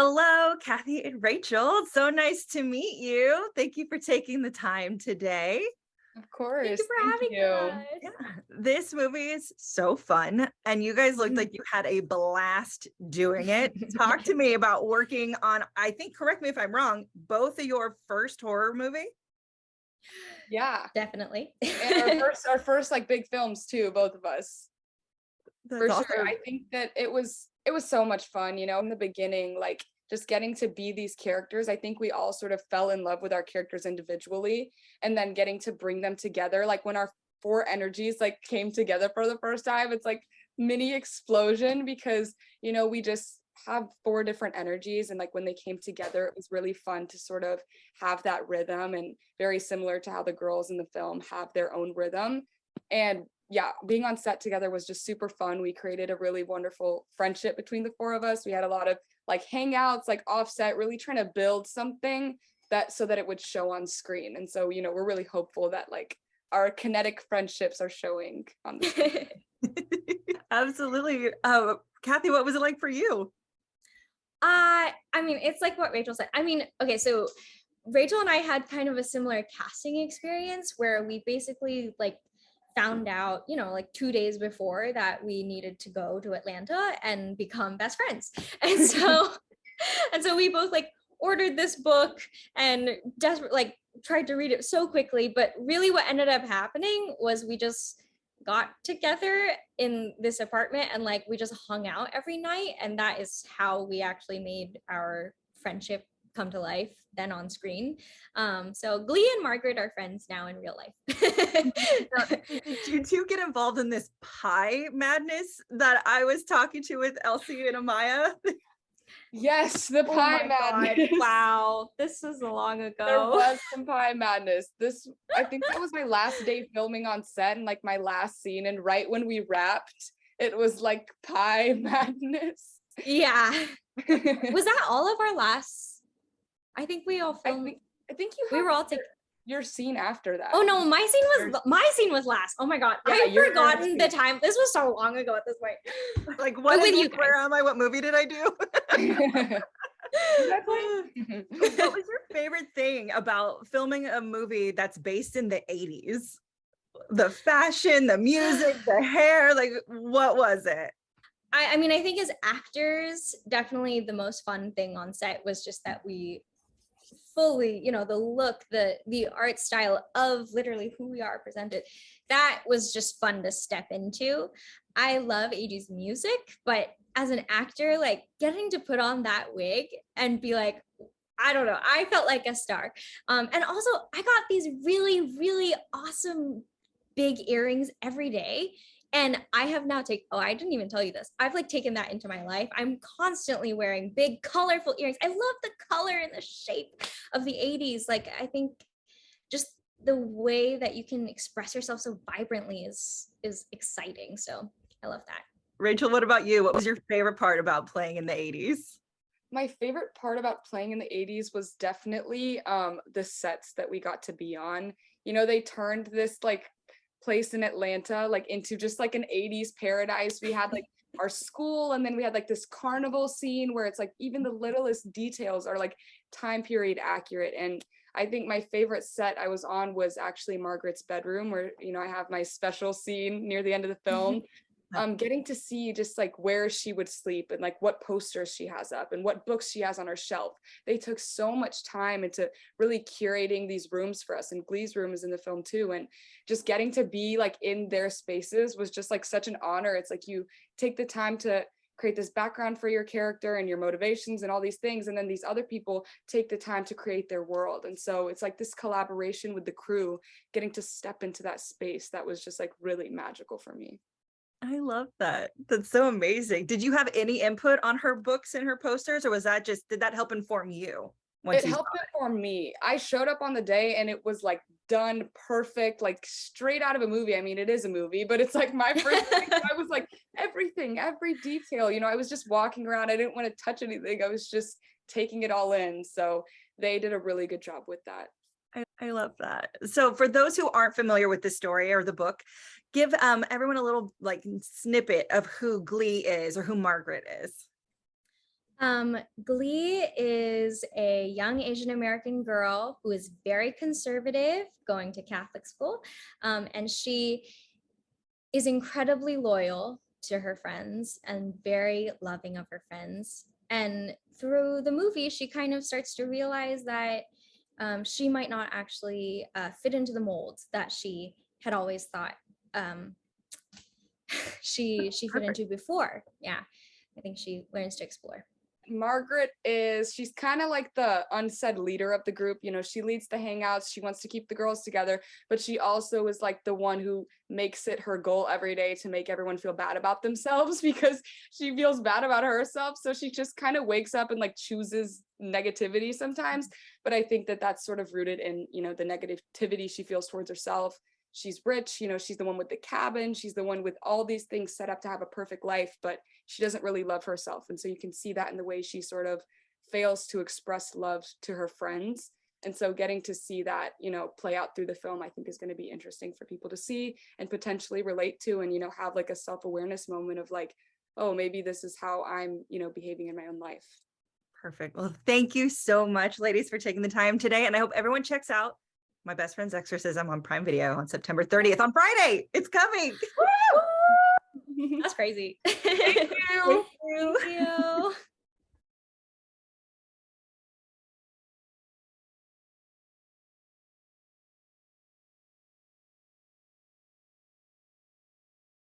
Hello, Cathy and Rachel. It's so nice to meet you. Thank you for taking the time today. Of course. Thank you for having us. Yeah, this movie is so fun, and you guys looked like you had a blast doing it. Talk to me about working on, I think, correct me if I'm wrong, both of your first horror movie. Yeah, Definitely. and our first like big films too, both of us. That's For awesome. sure. I think that it was so much fun, in the beginning, like just getting to be these characters. I think we all sort of fell in love with our characters individually, and then getting to bring them together. Like when our four energies like came together for the first time, it's like mini explosion because, we just have four different energies, and like when they came together, it was really fun to sort of have that rhythm, and very similar to how the girls in the film have their own rhythm. And yeah, being on set together was just super fun. We created a really wonderful friendship between the four of us. We had a lot of like hangouts, like offset, really trying to build something that so that it would show on screen. And so, we're really hopeful that like our kinetic friendships are showing on the screen. Absolutely. Cathy, what was it like for you? I mean, it's like what Rachel said. I mean, okay, so Rachel and I had kind of a similar casting experience where we basically like found out, like 2 days before that we needed to go to Atlanta and become best friends. And so we both like ordered this book and like tried to read it so quickly. But really what ended up happening was we just got together in this apartment and like we just hung out every night. And that is how we actually made our friendship come to life then on screen. So Glee and Margaret are friends now in real life. Did you two get involved in this pie madness that I was talking to with Elsie and Amaya? Yes, the pie madness. Wow, this was long ago. There was some pie madness. I think that was my last day filming on set and like my last scene. And right when we wrapped, it was like pie madness. Yeah. Was that all of our last? I think we all filmed. I think we were all taking your scene after that. Oh no, my scene was last. Oh my god, yeah, I've forgotten the time. This was so long ago at this point. Like what? Where am I? What movie did I do? What was your favorite thing about filming a movie that's based in the 80s? The fashion, the music, the hair, like what was it? I mean, I think as actors, definitely the most fun thing on set was just that we fully, the look, the art style of literally who we are presented. That was just fun to step into. I love 80s music, but as an actor, like getting to put on that wig and be like, I don't know, I felt like a star. And also I got these really, really awesome big earrings every day. And I have now I didn't even tell you this. I've like taken that into my life. I'm constantly wearing big colorful earrings. I love the color and the shape of the 80s. Like, I think just the way that you can express yourself so vibrantly is exciting. So I love that. Rachel, what about you? What was your favorite part about playing in the 80s? My favorite part about playing in the 80s was definitely the sets that we got to be on. They turned this like place in Atlanta like into just like an 80s paradise. We had like our school, and then we had like this carnival scene where it's like even the littlest details are like time period accurate. And I think my favorite set I was on was actually Margaret's bedroom, where I have my special scene near the end of the film. Getting to see just like where she would sleep and like what posters she has up and what books she has on her shelf. They took so much time into really curating these rooms for us, and Glee's room is in the film too. And just getting to be like in their spaces was just like such an honor. It's like you take the time to create this background for your character and your motivations and all these things, and then these other people take the time to create their world. And so it's like this collaboration with the crew, getting to step into that space that was just like really magical for me. I love that. That's so amazing. Did you have any input on her books and her posters, or did that help inform you? It helped inform me. I showed up on the day and it was like done perfect, like straight out of a movie. I mean, it is a movie, but it's like my first thing. I was like everything, every detail, I was just walking around. I didn't want to touch anything. I was just taking it all in. So they did a really good job with that. I love that. So for those who aren't familiar with the story or the book, give everyone a little like snippet of who Glee is or who Margaret is. Glee is a young Asian American girl who is very conservative, going to Catholic school, and she is incredibly loyal to her friends and very loving of her friends. And through the movie, she kind of starts to realize that she might not actually fit into the mold that she had always thought she fit Perfect. into before. Yeah, I think she learns to explore. Margaret she's kind of like the unsaid leader of the group. You know, she leads the hangouts, she wants to keep the girls together, but she also is like the one who makes it her goal every day to make everyone feel bad about themselves because she feels bad about herself. So she just kind of wakes up and like chooses negativity sometimes. But I think that that's sort of rooted in, you know, the negativity she feels towards herself. She's rich, you know, she's the one with the cabin, she's the one with all these things set up to have a perfect life, but she doesn't really love herself. And so you can see that in the way she sort of fails to express love to her friends. And so getting to see that, you know, play out through the film, I think is going to be interesting for people to see and potentially relate to, and, you know, have like a self-awareness moment of like, oh, maybe this is how I'm, you know, behaving in my own life. Perfect. Well, thank you so much, ladies, for taking the time today. And I hope everyone checks out My Best Friend's Exorcism on Prime Video on September 30th on Friday. It's coming. That's crazy. Thank you.